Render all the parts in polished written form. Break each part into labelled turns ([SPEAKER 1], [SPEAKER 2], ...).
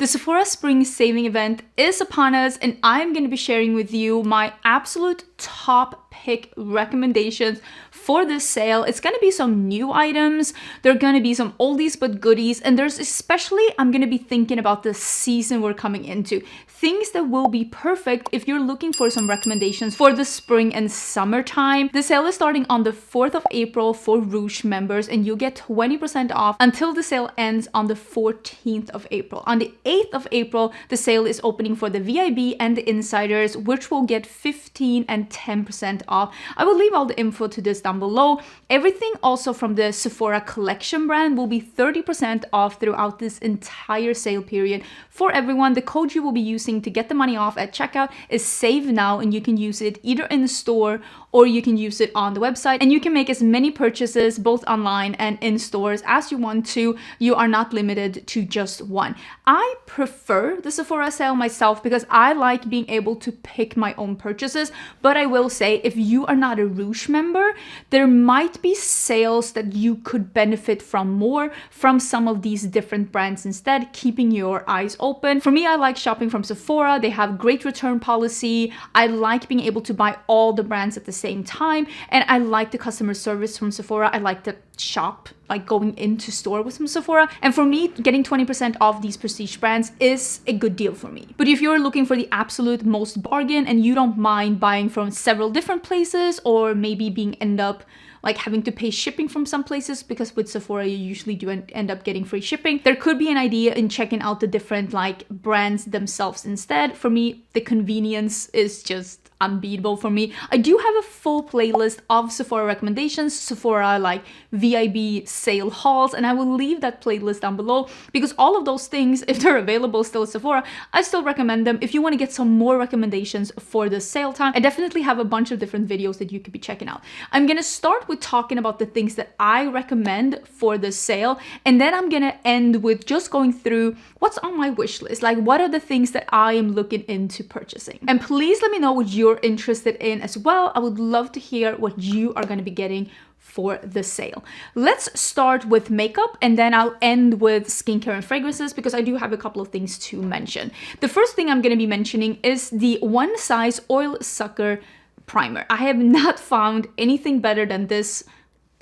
[SPEAKER 1] The Sephora Spring Saving event is upon us, and I'm going to be sharing with you my absolute top pick recommendations for this sale. It's going to be some new items, there are going to be some oldies but goodies, and there's especially, I'm going to be thinking about the season we're coming into. Things that will be perfect if you're looking for some recommendations for the spring and summertime. The sale is starting on the 4th of April for Rouge members, and you'll get 20% off until the sale ends on the 14th of April. On the 8th of April, the sale is opening for the VIB and the insiders, which will get 15 and 10% off. I will leave all the info to this down below. Everything also from the Sephora collection brand will be 30% off throughout this entire sale period for everyone. The code you will be using to get the money off at checkout is Save Now, and you can use it either in the store or you can use it on the website, and you can make as many purchases both online and in stores as you want to. You are not limited to just one. I prefer the Sephora sale myself because I like being able to pick my own purchases, but I will say if you are not a Rouge member, there might be sales that you could benefit from more from some of these different brands instead, keeping your eyes open. For me, I like shopping from Sephora. They have great return policy. I like being able to buy all the brands at the same time, and I like the customer service from Sephora. I like to shop, like going into store with some Sephora, and for me, getting 20% off these prestige brands is a good deal for me. But if you're looking for the absolute most bargain and you don't mind buying from several different places, or maybe end up like having to pay shipping from some places, because with Sephora you usually do end up getting free shipping, there could be an idea in checking out the different like brands themselves instead. For me, the convenience is just unbeatable for me. I do have a full playlist of Sephora recommendations, Sephora like VIB sale hauls, and I will leave that playlist down below because all of those things, if they're available still at Sephora, I still recommend them. If you want to get some more recommendations for the sale time, I definitely have a bunch of different videos that you could be checking out. I'm gonna start with talking about the things that I recommend for the sale, and then I'm gonna end with just going through what's on my wish list, like what are the things that I am looking into purchasing. And please let me know what you're interested in as well. I would love to hear what you are going to be getting for the sale. Let's start with makeup, and then I'll end with skincare and fragrances because I do have a couple of things to mention. The first thing I'm going to be mentioning is the One Size Oil Sucker Primer. I have not found anything better than this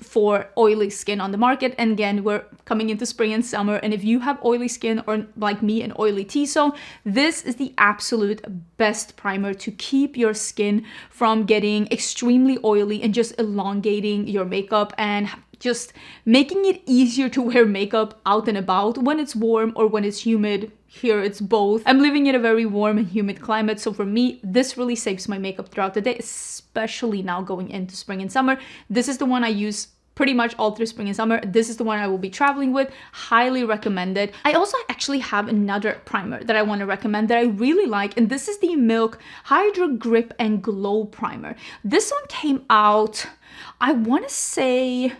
[SPEAKER 1] for oily skin on the market, and again, we're coming into spring and summer, and if you have oily skin or like me an oily T-zone, this is the absolute best primer to keep your skin from getting extremely oily and just elongating your makeup and just making it easier to wear makeup out and about when it's warm or when it's humid. Here it's both. I'm living in a very warm and humid climate, so for me, this really saves my makeup throughout the day, especially now going into spring and summer. This is the one I use pretty much all through spring and summer. This is the one I will be traveling with. Highly recommended. I also actually have another primer that I want to recommend that I really like, and this is the Milk Hydra Grip and Glow Primer. This one came out, I want to say,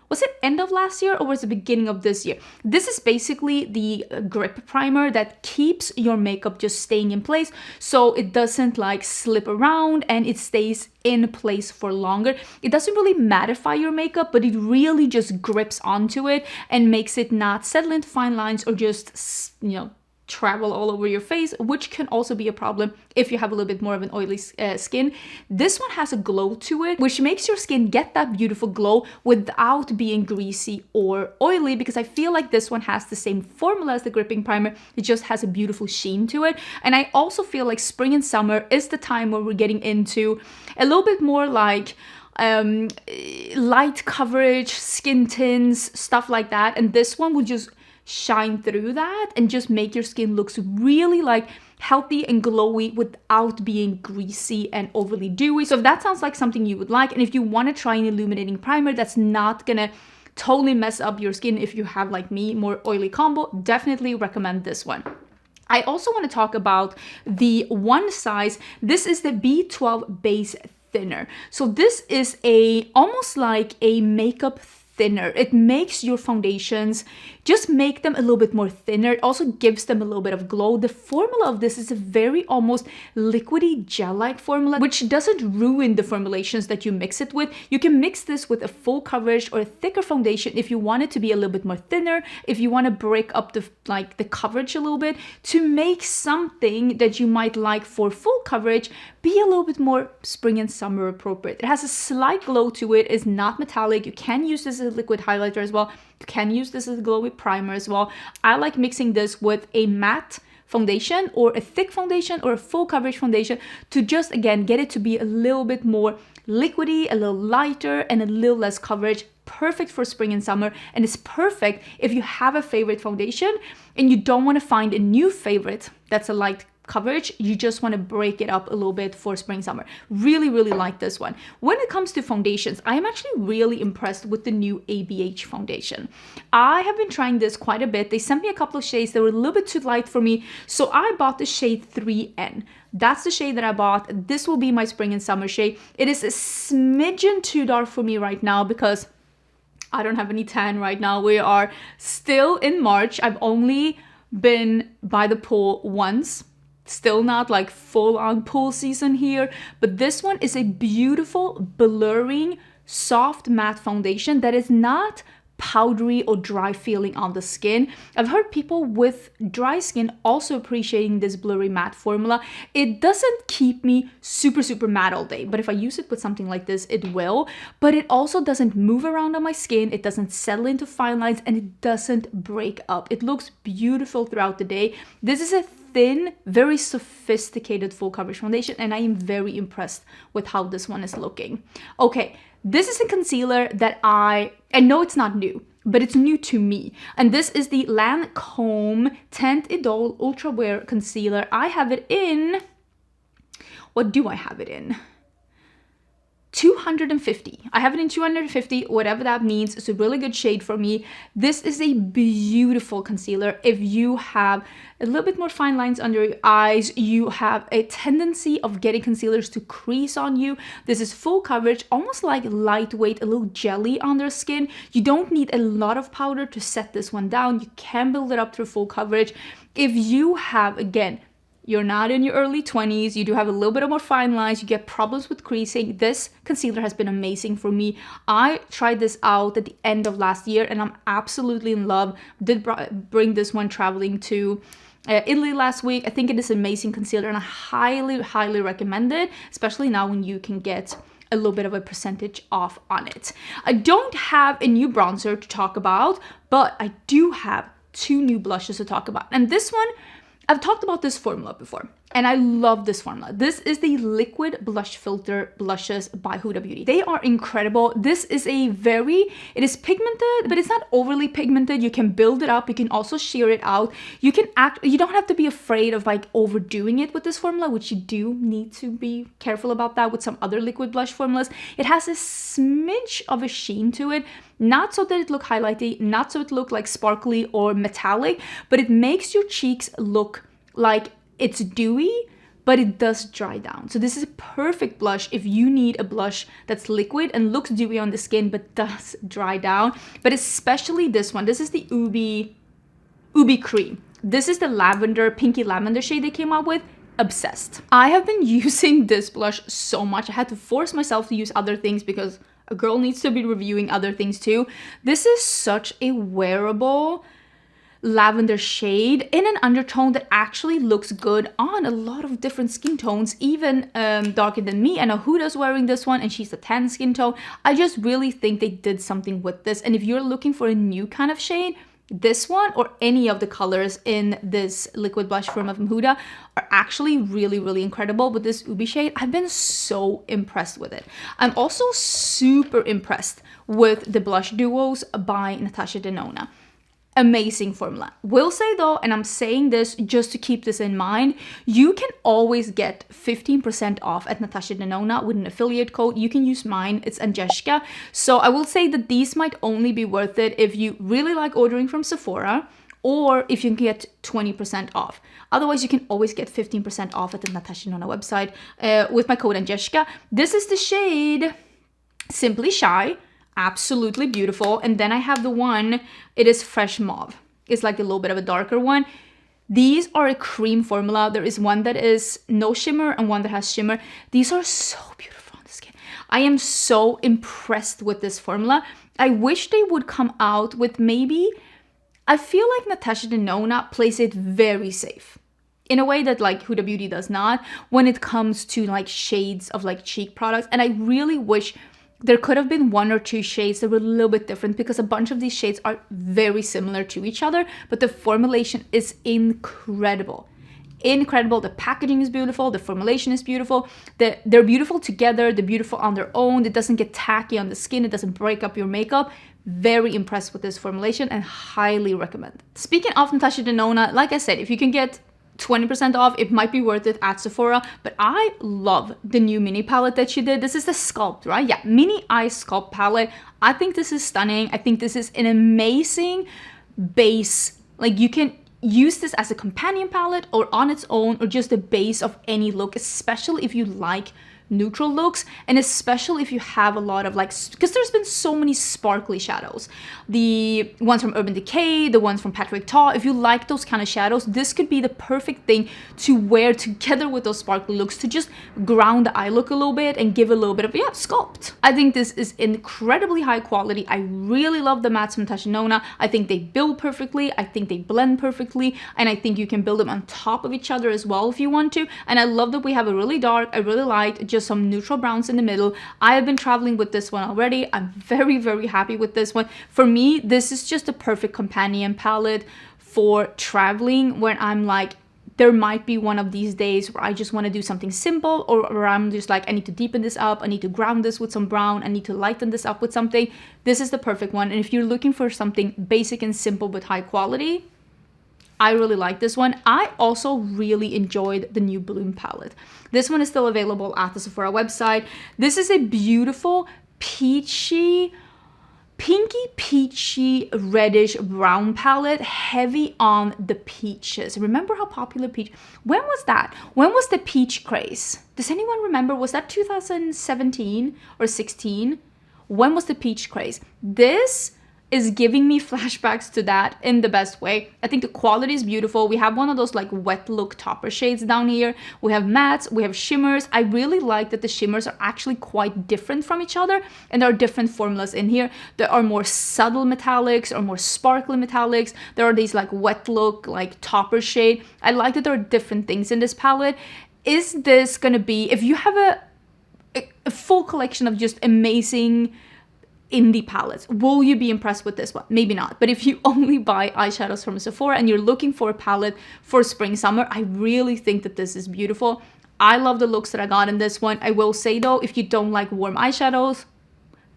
[SPEAKER 1] was it end of last year or was it beginning of this year? This is basically the grip primer that keeps your makeup just staying in place so it doesn't like slip around, and it stays in place for longer. It doesn't really mattify your makeup, but it really just grips onto it and makes it not settle into fine lines or just, you know, travel all over your face, which can also be a problem if you have a little bit more of an oily skin. This one has a glow to it, which makes your skin get that beautiful glow without being greasy or oily, because I feel like this one has the same formula as the gripping primer. It just has a beautiful sheen to it. And I also feel like spring and summer is the time where we're getting into a little bit more like light coverage, skin tints, stuff like that. And this one will just shine through that and just make your skin looks really like healthy and glowy without being greasy and overly dewy. So if that sounds like something you would like, and if you want to try an illuminating primer that's not gonna totally mess up your skin if you have, like me, more oily combo, definitely recommend this one. I also want to talk about the One Size. This is the B12 base thinner. So this is almost like a makeup thinner. It makes your foundations, just make them a little bit more thinner. It also gives them a little bit of glow. The formula of this is a very almost liquidy gel-like formula, which doesn't ruin the formulations that you mix it with. You can mix this with a full coverage or a thicker foundation if you want it to be a little bit more thinner, if you want to break up the coverage a little bit, to make something that you might like for full coverage be a little bit more spring and summer appropriate. It has a slight glow to it. It's not metallic. You can use this as a liquid highlighter as well. You can use this as a glowy primer as well. I like mixing this with a matte foundation or a thick foundation or a full coverage foundation to just, again, get it to be a little bit more liquidy, a little lighter, and a little less coverage. Perfect for spring and summer, and it's perfect if you have a favorite foundation and you don't want to find a new favorite that's a light coverage. You just want to break it up a little bit for spring summer. Really like this one. When it comes to foundations, I am actually really impressed with the new ABH foundation. I have been trying this quite a bit. They sent me a couple of shades that were a little bit too light for me, so I bought the shade 3N. That's the shade that I bought. This will be my spring and summer shade. It is a smidgen too dark for me right now because I don't have any tan right now. We are still in March. I've only been by the pool once. Still not like full on pool season here, but this one is a beautiful blurring soft matte foundation that is not powdery or dry feeling on the skin. I've heard people with dry skin also appreciating this blurry matte formula. It doesn't keep me super matte all day, but if I use it with something like this, it will. But it also doesn't move around on my skin. It doesn't settle into fine lines, and it doesn't break up. It looks beautiful throughout the day. This is a thin, very sophisticated full coverage foundation, and I am very impressed with how this one is looking. Okay, this is a concealer that I know it's not new, but it's new to me. And this is the Lancôme Teint Idole Ultra Wear Concealer. I have it in, what do I have it in? 250. I have it in 250, whatever that means. It's a really good shade for me. This is a beautiful concealer. If you have a little bit more fine lines under your eyes, you have a tendency of getting concealers to crease on you. This is full coverage, almost like lightweight, a little jelly on their skin. You don't need a lot of powder to set this one down. You can build it up through full coverage. If you have, again, you're not in your early 20s, you do have a little bit of more fine lines, you get problems with creasing, this concealer has been amazing for me. I tried this out at the end of last year and I'm absolutely in love. Did bring this one traveling to Italy last week. I think it is an amazing concealer and I highly recommend it, especially now when you can get a little bit of a percentage off on it. I don't have a new bronzer to talk about, but I do have 2 new blushes to talk about. And this one, I've talked about this formula before, and I love this formula. This is the Liquid Blush Filter Blushes by Huda Beauty. They are incredible. This is it is pigmented, but it's not overly pigmented. You can build it up. You can also sheer it out. You don't have to be afraid of like overdoing it with this formula, which you do need to be careful about that with some other liquid blush formulas. It has a smidge of a sheen to it. Not so that it look highlighty, not so it look like sparkly or metallic, but it makes your cheeks look like it's dewy, but it does dry down. So this is a perfect blush if you need a blush that's liquid and looks dewy on the skin, but does dry down. But especially this one. This is the Ubi Cream. This is the lavender, pinky lavender shade they came out with. Obsessed. I have been using this blush so much. I had to force myself to use other things because a girl needs to be reviewing other things too. This is such a wearable lavender shade in an undertone that actually looks good on a lot of different skin tones, even darker than me. I know Huda's wearing this one and she's a tan skin tone. I just really think they did something with this. And if you're looking for a new kind of shade, this one or any of the colors in this liquid blush from Huda are actually really incredible. With this Ubi shade, I've been so impressed with it. I'm also super impressed with the blush duos by NATASHA DENONA. Amazing formula. Will say though, and I'm saying this just to keep this in mind, you can always get 15% off at NATASHA DENONA with an affiliate code. You can use mine, it's Angeshka. So I will say that these might only be worth it if you really like ordering from Sephora or if you can get 20% off. Otherwise, you can always get 15% off at the NATASHA DENONA website with my code Angeshka. This is the shade Simply Shy. absolutely beautiful. And then I have the one, it is Fresh Mauve. It's like a little bit of a darker one. These are a cream formula. There is one that is no shimmer and one that has shimmer. These are so beautiful on the skin. I am so impressed with this formula. I wish they would come out with maybe, I feel like Natasha Denona plays it very safe in a way that like Huda Beauty does not when it comes to like shades of like cheek products. And I really wish there could have been 1 or 2 shades that were a little bit different, because a bunch of these shades are very similar to each other, but the formulation is incredible. Incredible. The packaging is beautiful. The formulation is beautiful. They're beautiful together. They're beautiful on their own. It doesn't get tacky on the skin. It doesn't break up your makeup. Very impressed with this formulation and highly recommend. Speaking of Natasha Denona, like I said, if you can get 20% off, it might be worth it at Sephora. But I love the new mini palette that she did. This is the Sculpt, right? Yeah, mini eye sculpt palette. I think this is stunning. I think this is an amazing base. Like, you can use this as a companion palette or on its own, or just the base of any look, especially if you like neutral looks, and especially if you have a lot of like, because there's been so many sparkly shadows, the ones from Urban Decay, the ones from Patrick Ta. If you like those kind of shadows, this could be the perfect thing to wear together with those sparkly looks, to just ground the eye look a little bit and give a little bit of, yeah, sculpt. I think this is incredibly high quality. I really love the mattes from Natasha Denona. I think they build perfectly. I think they blend perfectly, and I think you can build them on top of each other as well if you want to. And I love that we have a really dark, a really light, just some neutral browns in the middle. I have been traveling with this one already. I'm very, very happy with this one. For me, this is just a perfect companion palette for traveling, when I'm like, there might be one of these days where I just want to do something simple, or where I'm just like, I need to deepen this up, I need to ground this with some brown, I need to lighten this up with something. This is the perfect one. And if you're looking for something basic and simple but high quality, I really like this one. I also really enjoyed the new Bloom palette. This one is still available at the Sephora website. This is a beautiful peachy, pinky peachy reddish brown palette, heavy on the peaches. Remember how popular peach, when was that? When was the peach craze? Does anyone remember? Was that 2017 or 16? When was the peach craze? This is giving me flashbacks to that in the best way. I think the quality is beautiful. We have one of those like wet look topper shades down here. We have mattes, we have shimmers. I really like that the shimmers are actually quite different from each other, and there are different formulas in here. There are more subtle metallics or more sparkly metallics. There are these like wet look, like topper shade. I like that there are different things in this palette. Is this gonna be, if you have a full collection of just amazing indie palettes, will you be impressed with this one? Maybe not. But if you only buy eyeshadows from Sephora and you're looking for a palette for spring summer, I really think that this is beautiful. I love the looks that I got in this one. I will say though, if you don't like warm eyeshadows,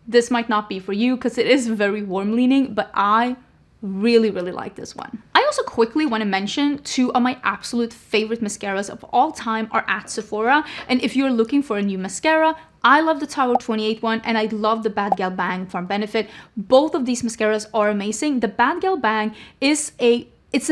[SPEAKER 1] this might not be for you, because it is very warm leaning, but I really, really like this one. I also quickly want to mention 2 of my absolute favorite mascaras of all time are at Sephora. And if you're looking for a new mascara, I love the Tower 28 one, and I love the BADgal Bang from Benefit. Both of these mascaras are amazing. The BADgal Bang is it's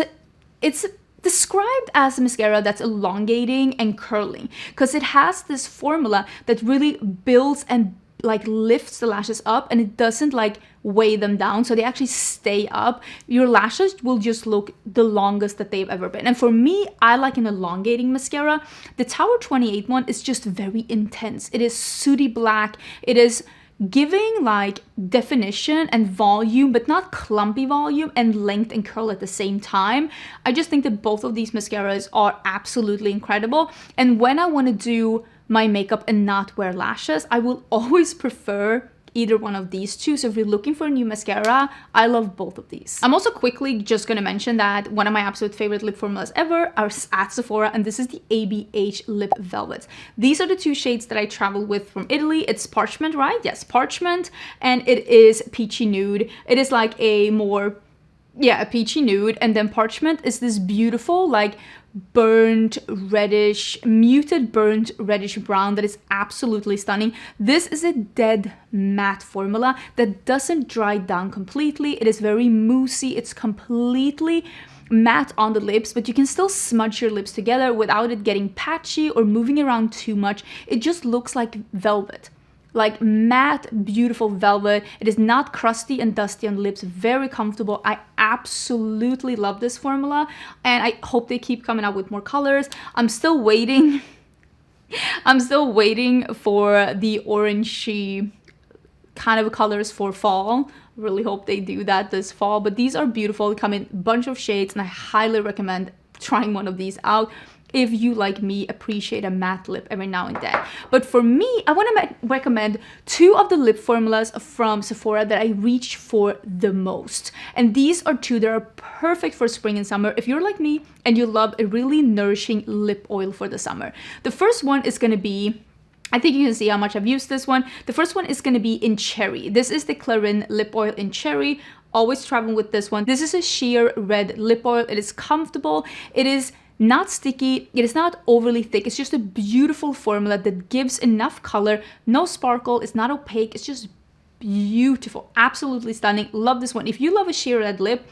[SPEAKER 1] described as a mascara that's elongating and curling, because it has this formula that really builds and like lifts the lashes up, and it doesn't like weigh them down, so they actually stay up. Your lashes will just look the longest that they've ever been. And for me, I like an elongating mascara. The Tower 28 one is just very intense. It is sooty black. It is giving like definition and volume, but not clumpy volume, and length and curl at the same time. I just think that both of these mascaras are absolutely incredible. And when I want to do my makeup and not wear lashes, I will always prefer either one of these 2. So if you're looking for a new mascara, I love both of these. I'm also quickly just going to mention that one of my absolute favorite lip formulas ever are at Sephora, and this is the ABH Lip Velvet. These are the 2 shades that I traveled with from Italy. It's Parchmen, right? Yes, Parchmen, and it is Peachy Nude. It is like a more, yeah, a peachy nude, and then Parchmen is this beautiful like burnt reddish, muted burnt reddish brown that is absolutely stunning. This is a dead matte formula that doesn't dry down completely. It is very moussey. It's completely matte on the lips, but you can still smudge your lips together without it getting patchy or moving around too much. It just looks like velvet. like matte, beautiful velvet. It is not crusty and dusty on the lips, very comfortable. I absolutely love this formula, and I hope they keep coming out with more colors. I'm still waiting. I'm still waiting for the orangey kind of colors for fall. Really hope they do that this fall, but these are beautiful. They come in a bunch of shades, and I highly recommend trying one of these out if you, like me, appreciate a matte lip every now and then. But for me, I want to recommend two of the lip formulas from Sephora that I reach for the most. And these are two that are perfect for spring and summer if you're like me and you love a really nourishing lip oil for the summer. The first one is going to be, I think you can see how much I've used this one. The first one is going to be in Cherry. This is the Clarin lip oil in Cherry. Always traveling with this one. This is a sheer red lip oil. It is comfortable. It is not sticky, it is not overly thick. It's just a beautiful formula that gives enough color, no sparkle, it's not opaque, it's just beautiful, absolutely stunning. Love this one. If you love a sheer red lip,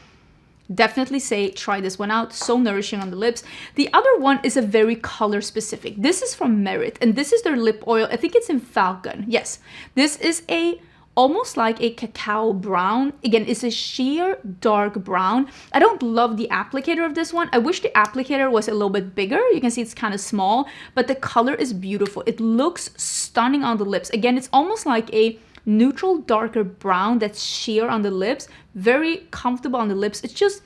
[SPEAKER 1] definitely say try this one out. So nourishing on the lips. The other one is a very color specific. This is from Merit, and this is their lip oil. I think it's in Falcon. Yes, this is a almost like a cacao brown. Again, it's a sheer dark brown. I don't love the applicator of this one. I wish the applicator was a little bit bigger. You can see it's kind of small, but the color is beautiful. It looks stunning on the lips. Again, it's almost like a neutral darker brown that's sheer on the lips. Very comfortable on the lips. It's just,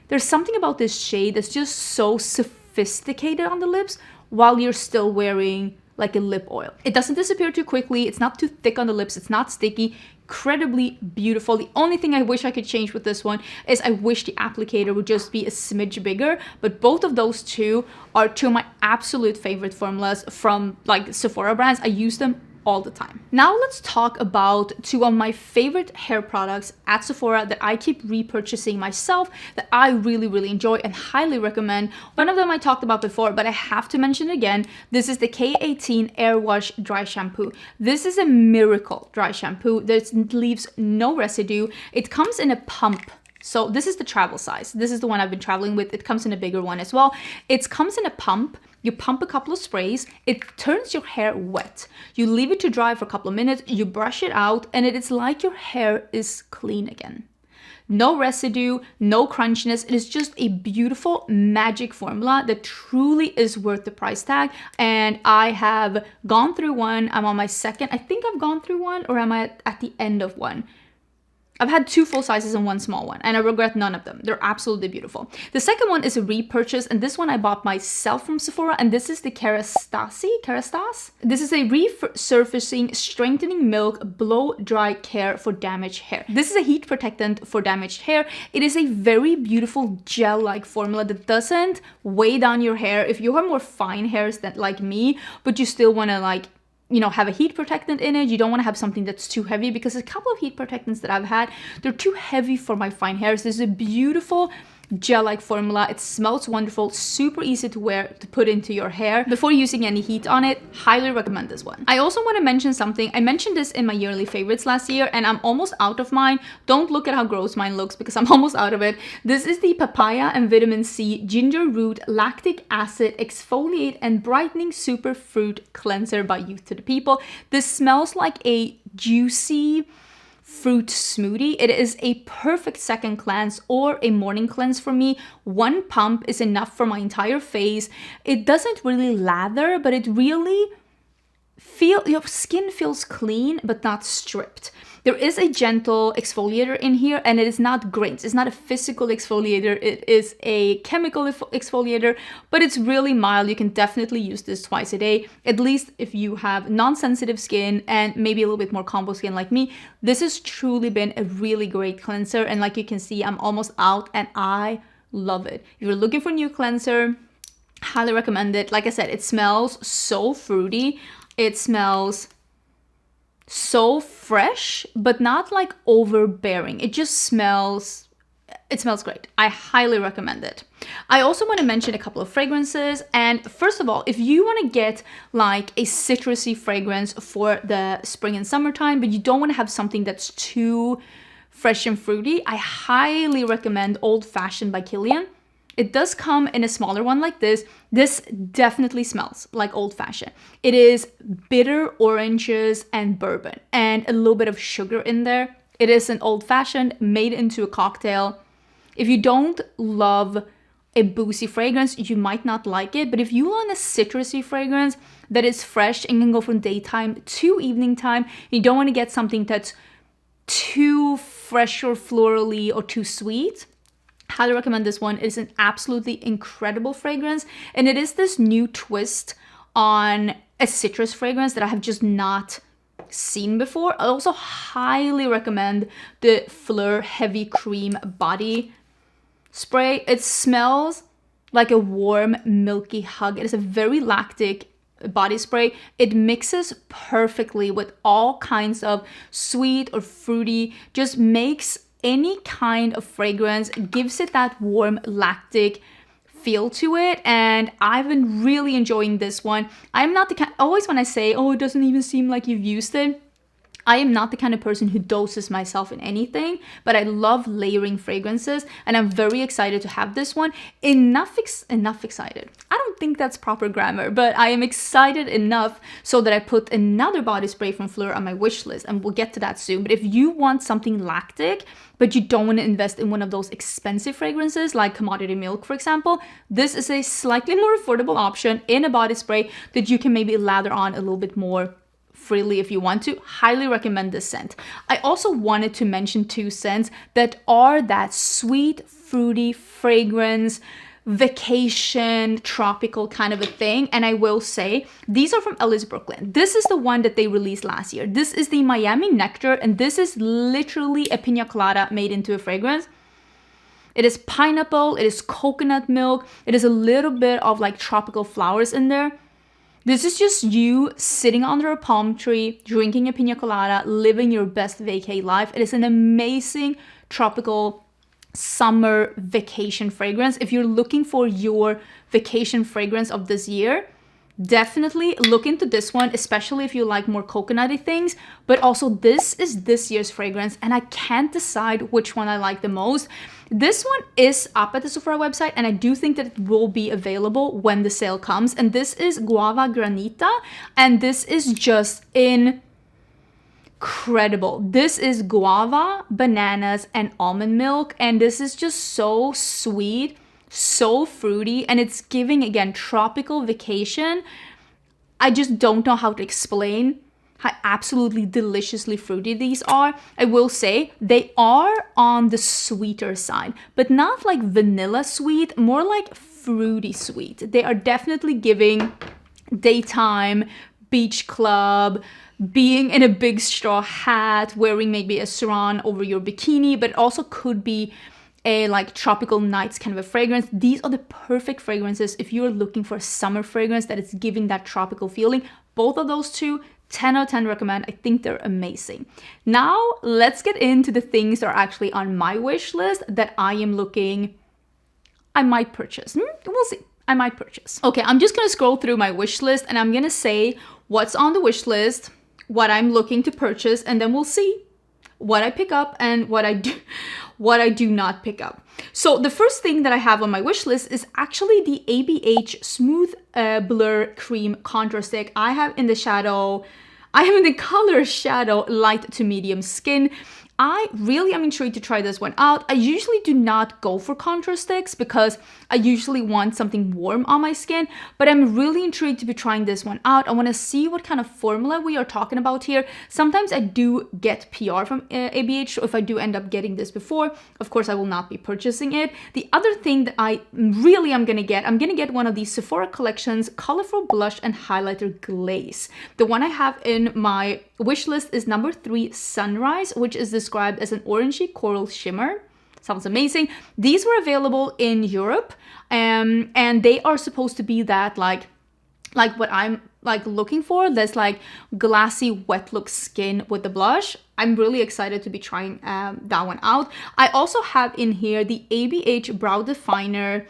[SPEAKER 1] there's something about this shade that's just so sophisticated on the lips while you're still wearing like a lip oil. It doesn't disappear too quickly. It's not too thick on the lips. It's not sticky. Incredibly beautiful. The only thing I wish I could change with this one is I wish the applicator would just be a smidge bigger. But both of those two are two of my absolute favorite formulas from like Sephora brands. I use them all the time. Now let's talk about two of my favorite hair products at Sephora that I keep repurchasing myself, that I really enjoy and highly recommend. One of them I talked about before, but I have to mention it again. This is the K18 Air Wash Dry Shampoo. This is a miracle dry shampoo that leaves no residue. It comes in a pump. So this is the travel size. This is the one I've been traveling with. It comes in a bigger one as well. It comes in a pump. You pump a couple of sprays, it turns your hair wet. You leave it to dry for a couple of minutes, you brush it out, and it is like your hair is clean again. No residue, no crunchiness. It is just a beautiful magic formula that truly is worth the price tag. And I have gone through one. I'm on my second. I think I've gone through one, or am I at the end of one? I've had two full sizes and one small one, and I regret none of them. They're absolutely beautiful. The second one is a repurchase, and this one I bought myself from Sephora, and this is the Kerastase. This is a resurfacing, strengthening milk blow dry care for damaged hair. This is a heat protectant for damaged hair. It is a very beautiful gel-like formula that doesn't weigh down your hair. If you have more fine hairs than like me, but you still want to like, you know, have a heat protectant in it. You don't want to have something that's too heavy, because a couple of heat protectants that I've had, they're too heavy for my fine hairs. This is a beautiful gel-like formula. It smells wonderful, super easy to wear, to put into your hair before using any heat on it. Highly recommend this one. I also want to mention something. I mentioned this in my yearly favorites last year, and I'm almost out of mine. Don't look at how gross mine looks, because I'm almost out of it. This is the Papaya and Vitamin C Ginger Root Lactic Acid Exfoliate and Brightening Super Fruit Cleanser by Youth to the People. This smells like a juicy fruit smoothie. It is a perfect second cleanse or a morning cleanse for me. One pump is enough for my entire face. It doesn't really lather, but it really your skin feels clean but not stripped. There is a gentle exfoliator in here, and it is not grains. It's not a physical exfoliator. It is a chemical exfoliator, but it's really mild. You can definitely use this twice a day, at least if you have non-sensitive skin and maybe a little bit more combo skin like me. This has truly been a really great cleanser, and like you can see, I'm almost out and I love it. If you're looking for a new cleanser, highly recommend it. Like I said, it smells so fruity. It smells so fresh, but not like overbearing. It just smells, it smells great. I highly recommend it. I also want to mention a couple of fragrances. And first of all, if you want to get like a citrusy fragrance for the spring and summertime, but you don't want to have something that's too fresh and fruity, I highly recommend Old Fashioned by Kilian. It does come in a smaller one like this. This definitely smells like old-fashioned. It is bitter oranges and bourbon and a little bit of sugar in there. It is an old-fashioned made into a cocktail. If you don't love a boozy fragrance, you might not like it, but if you want a citrusy fragrance that is fresh and can go from daytime to evening time, you don't want to get something that's too fresh or florally or too sweet, highly recommend this one. It is an absolutely incredible fragrance, and it is this new twist on a citrus fragrance that I have just not seen before. I also highly recommend the Fleur Heavy Cream Body Spray. It smells like a warm, milky hug. It is a very lactic body spray. It mixes perfectly with all kinds of sweet or fruity, just makes any kind of fragrance, gives it that warm lactic feel to it, and I've been really enjoying this one. I'm not the kind, always when I say, oh, it doesn't even seem like you've used it, I am not the kind of person who doses myself in anything, but I love layering fragrances, and I'm very excited to have this one. Enough excited. I don't think that's proper grammar, but I am excited enough so that I put another body spray from Fleur on my wish list, and we'll get to that soon. But if you want something lactic, but you don't want to invest in one of those expensive fragrances like Commodity Milk, for example, this is a slightly more affordable option in a body spray that you can maybe lather on a little bit more freely if you want to. Highly recommend this scent. I also wanted to mention two scents that are that sweet, fruity fragrance, vacation, tropical kind of a thing. And I will say, these are from Ellis Brooklyn. This is the one that they released last year. This is the Miami Nectar, and this is literally a pina colada made into a fragrance. It is pineapple, it is coconut milk, it is a little bit of like tropical flowers in there. This is just you sitting under a palm tree, drinking a pina colada, living your best vacay life. It is an amazing tropical summer vacation fragrance. If you're looking for your vacation fragrance of this year, definitely look into this one, especially if you like more coconutty things. But also, this is this year's fragrance, and I can't decide which one I like the most. This one is up at the Sephora website, and I do think that it will be available when the sale comes. And this is Guava Granita, and this is just incredible. This is guava, bananas, and almond milk, and this is just so sweet, so fruity, and it's giving, again, tropical vacation. I just don't know how to explain how absolutely deliciously fruity these are. I will say they are on the sweeter side, but not like vanilla sweet, more like fruity sweet. They are definitely giving daytime, beach club, being in a big straw hat, wearing maybe a sarong over your bikini, but it also could be a like tropical nights kind of a fragrance. These are the perfect fragrances if you're looking for a summer fragrance that is giving that tropical feeling. Both of those two, 10 out of 10 recommend. I think they're amazing. Now let's get into the things that are actually on my wish list that I am looking, I might purchase. We'll see. I might purchase. Okay, I'm just gonna scroll through my wish list and I'm gonna say what's on the wish list, what I'm looking to purchase, and then we'll see what I pick up and what I do not pick up. So the first thing that I have on my wish list is actually the ABH Smooth Blur Cream Contour Stick. I have in the color Shadow Light to Medium Skin. I really am intrigued to try this one out. I usually do not go for contour sticks because I usually want something warm on my skin, but I'm really intrigued to be trying this one out. I want to see what kind of formula we are talking about here. Sometimes I do get PR from ABH, so if I do end up getting this before, of course I will not be purchasing it. The other thing that I really am going to get, I'm going to get one of these Sephora Collections Colorful Blush and Highlighter Glaze. The one I have in my wish list is number 3, Sunrise, which is described as an orangey coral shimmer. Sounds amazing. These were available in Europe, and they are supposed to be that like what I'm like looking for. This like glassy wet look skin with the blush. I'm really excited to be trying that one out. I also have in here the ABH Brow Definer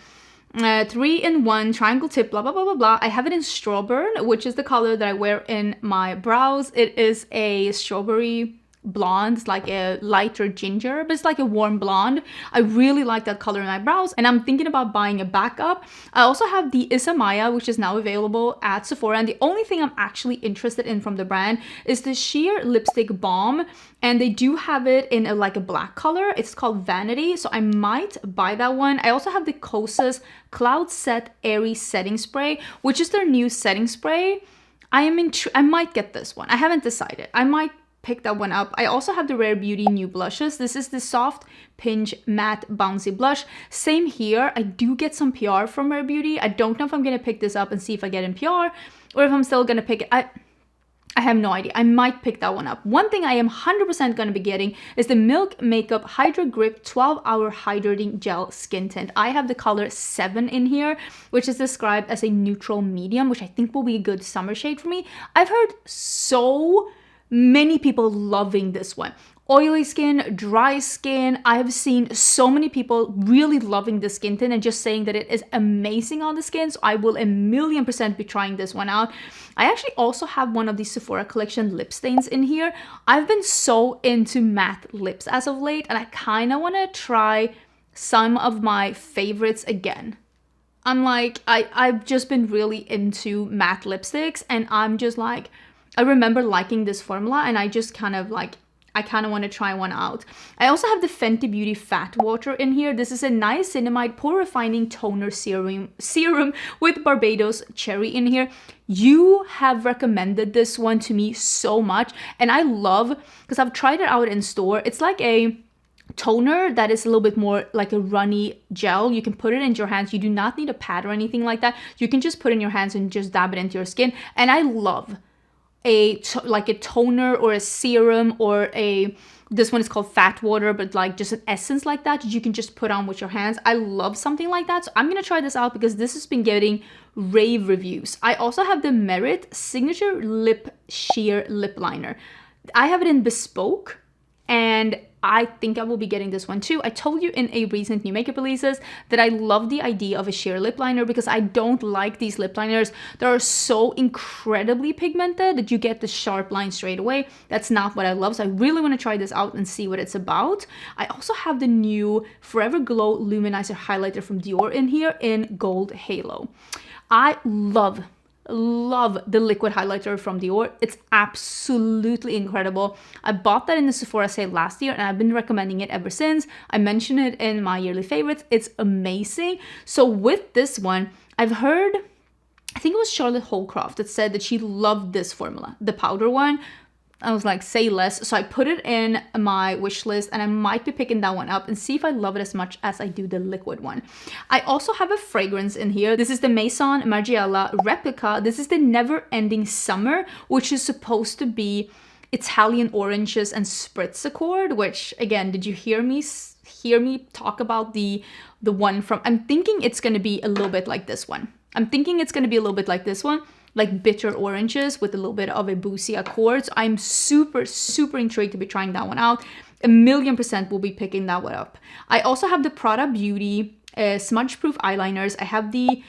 [SPEAKER 1] 3-in-1 triangle tip, blah blah blah blah blah. I have it in Strawburn, which is the color that I wear in my brows. It is a strawberry blonde. It's like a lighter ginger, but it's like a warm blonde. I really like that color in my brows, and I'm thinking about buying a backup. I also have the Isamaya, which is now available at Sephora, and the only thing I'm actually interested in from the brand is the sheer lipstick balm, and they do have it in like a black color. It's called Vanity, so I might buy that one. I also have the Kosas Cloud Set Airy Setting Spray, which is their new setting spray. I might get this one. I haven't decided. I might pick that one up. I also have the Rare Beauty new blushes. This is the Soft Pinch Matte Bouncy Blush. Same here. I do get some PR from Rare Beauty. I don't know if I'm gonna pick this up and see if I get in PR, or if I'm still gonna pick it. I have no idea. I might pick that one up. One thing I am 100% going to be getting is the Milk Makeup Hydra Grip 12-Hour Hydrating Gel Skin Tint. I have the color 7 in here, which is described as a neutral medium, which I think will be a good summer shade for me. I've heard so many people loving this one. Oily skin, dry skin. I have seen so many people really loving the skin tint and just saying that it is amazing on the skin. So I will 1,000,000% be trying this one out. I actually also have one of the Sephora collection lip stains in here. I've been so into matte lips as of late, and I kind of want to try some of my favorites again. I'm like, I've just been really into matte lipsticks, and I'm just like, I remember liking this formula, and I just kind of like, I kind of want to try one out. I also have the Fenty Beauty Fat Water in here. This is a niacinamide pore refining toner serum with Barbados cherry in here. You have recommended this one to me so much, and I love, because I've tried it out in store. It's like a toner that is a little bit more like a runny gel. You can put it into your hands. You do not need a pad or anything like that. You can just put it in your hands and just dab it into your skin. And I love like a toner or a serum or this one is called Fat Water, but like just an essence like that you can just put on with your hands. I love something like that, so I'm gonna try this out because this has been getting rave reviews. I also have the Merit Signature Lip Sheer Lip Liner. I have it in Bespoke, and I think I will be getting this one too. I told you in a recent new makeup releases that I love the idea of a sheer lip liner because I don't like these lip liners that are so incredibly pigmented that you get the sharp line straight away. That's not what I love, so I really want to try this out and see what it's about. I also have the new Forever Glow Luminizer Highlighter from Dior in here in Gold Halo. I love the liquid highlighter from Dior. It's absolutely incredible. I bought that in the Sephora sale last year, and I've been recommending it ever since. I mentioned it in my yearly favorites. It's amazing. So with this one, I've heard, I think it was Charlotte Holcroft that said that she loved this formula, the powder one. I was like, say less. So I put it in my wish list, and I might be picking that one up and see if I love it as much as I do the liquid one. I also have a fragrance in here. This is the Maison Margiela Replica. This is the Never Ending Summer, which is supposed to be Italian oranges and spritz accord, which again, did you hear me talk about the one from, I'm thinking it's going to be a little bit like this one. Like bitter oranges with a little bit of a boozy accord. So I'm super intrigued to be trying that one out. 1,000,000% will be picking that one up. I also have the Prada Beauty smudge proof eyeliners. I have the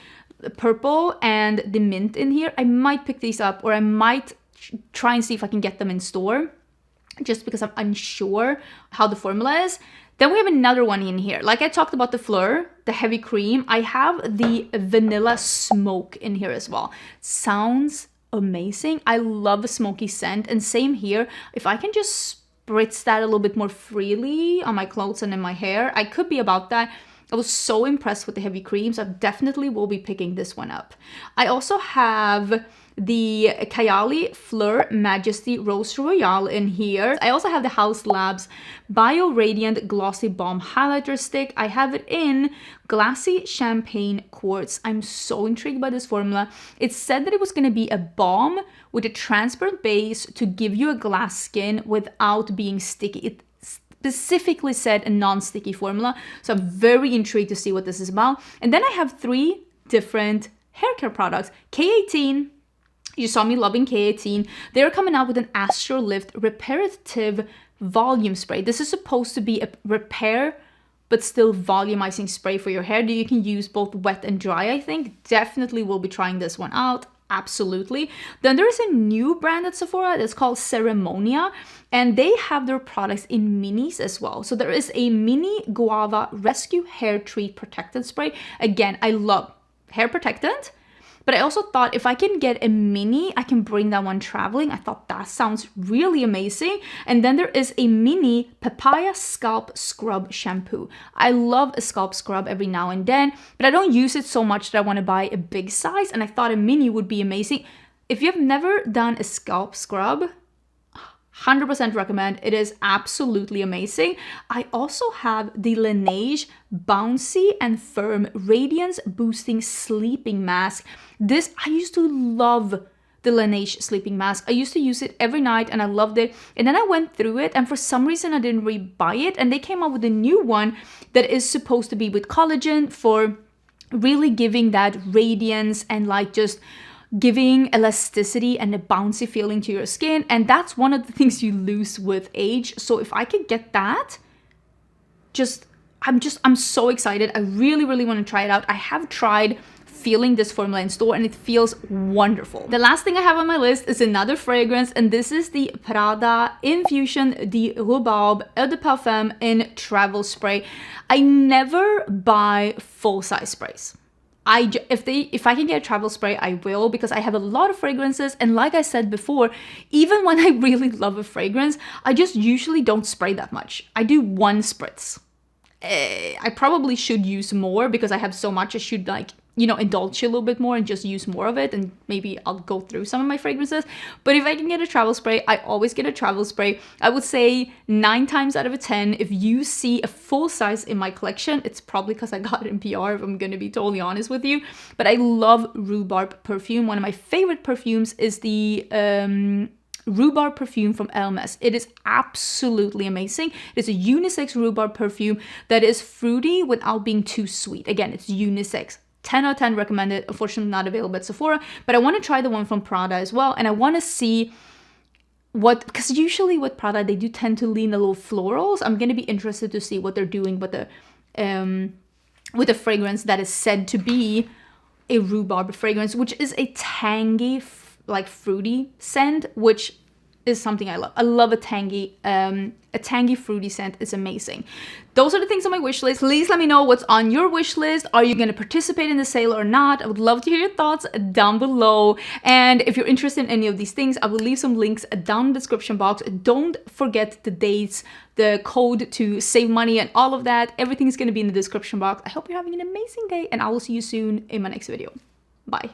[SPEAKER 1] purple and the mint in here. I might pick these up, or I might try and see if I can get them in store, just because I'm unsure how the formula is. Then we have another one in here. Like I talked about the Fleur, the heavy cream, I have the Vanilla Smoke in here as well. Sounds amazing. I love a smoky scent, and same here. If I can just spritz that a little bit more freely on my clothes and in my hair, I could be about that. I was so impressed with the heavy cream, so I definitely will be picking this one up. I also have the Kayali Fleur Majesty Rose Royale in here. I also have the House Labs Bio Radiant Glossy Balm Highlighter Stick. I have it in Glassy Champagne Quartz. I'm so intrigued by this formula. It said that it was going to be a balm with a transparent base to give you a glass skin without being sticky. It specifically said a non-sticky formula, so I'm very intrigued to see what this is about. And then I have 3 different hair care products. K18, you saw me loving K18. They're coming out with an Astro Lift Reparative Volume Spray. This is supposed to be a repair but still volumizing spray for your hair that you can use both wet and dry, I think. Definitely will be trying this one out. absolutely. Then there is a new brand at Sephora that's called Ceremonia, and they have their products in minis as well. So there is a mini guava rescue hair treat protectant spray. Again, I love hair protectant, but I also thought if I can get a mini, I can bring that one traveling. I thought that sounds really amazing. And then there is a mini papaya scalp scrub shampoo. I love a scalp scrub every now and then, but I don't use it so much that I want to buy a big size. And I thought a mini would be amazing. If you've never done a scalp scrub, 100% recommend. It is absolutely amazing. I also have the Laneige Bouncy and Firm Radiance Boosting Sleeping Mask. This, I used to love the Laneige sleeping mask. I used to use it every night and I loved it. And then I went through it and for some reason I didn't rebuy it. And they came out with a new one that is supposed to be with collagen for really giving that radiance and like just giving elasticity and a bouncy feeling to your skin. And that's one of the things you lose with age. So if I could get that, I'm so excited. I really want to try it out. I have tried feeling this formula in store and it feels wonderful. The last thing I have on my list is another fragrance, and this is the Prada Infusion de Rhubarbe Eau de Parfum in Travel Spray. I never buy full-size sprays. If I can get a travel spray, I will, because I have a lot of fragrances. And like I said before, even when I really love a fragrance, I just usually don't spray that much. I do one spritz. I probably should use more because I have so much. I should indulge a little bit more and just use more of it, and maybe I'll go through some of my fragrances. But if I can get a travel spray, I always get a travel spray. I would say 9 times out of 10, if you see a full size in my collection, it's probably because I got it in PR, if I'm going to be totally honest with you. But I love rhubarb perfume. One of my favorite perfumes is the rhubarb perfume from Hermes. It is absolutely amazing. It is a unisex rhubarb perfume that is fruity without being too sweet. Again, it's unisex. 10 out of 10 recommended. Unfortunately not available at Sephora, but I want to try the one from Prada as well. And I want to see because usually with Prada, they do tend to lean a little florals. I'm going to be interested to see what they're doing with the fragrance that is said to be a rhubarb fragrance, which is a tangy, fruity scent, which is something I love. I love a tangy fruity scent. It's amazing. Those are the things on my wish list. Please let me know what's on your wish list. Are you going to participate in the sale or not? I would love to hear your thoughts down below. And if you're interested in any of these things, I will leave some links down in the description box. Don't forget the dates, the code to save money and all of that. Everything's going to be in the description box. I hope you're having an amazing day and I will see you soon in my next video. Bye.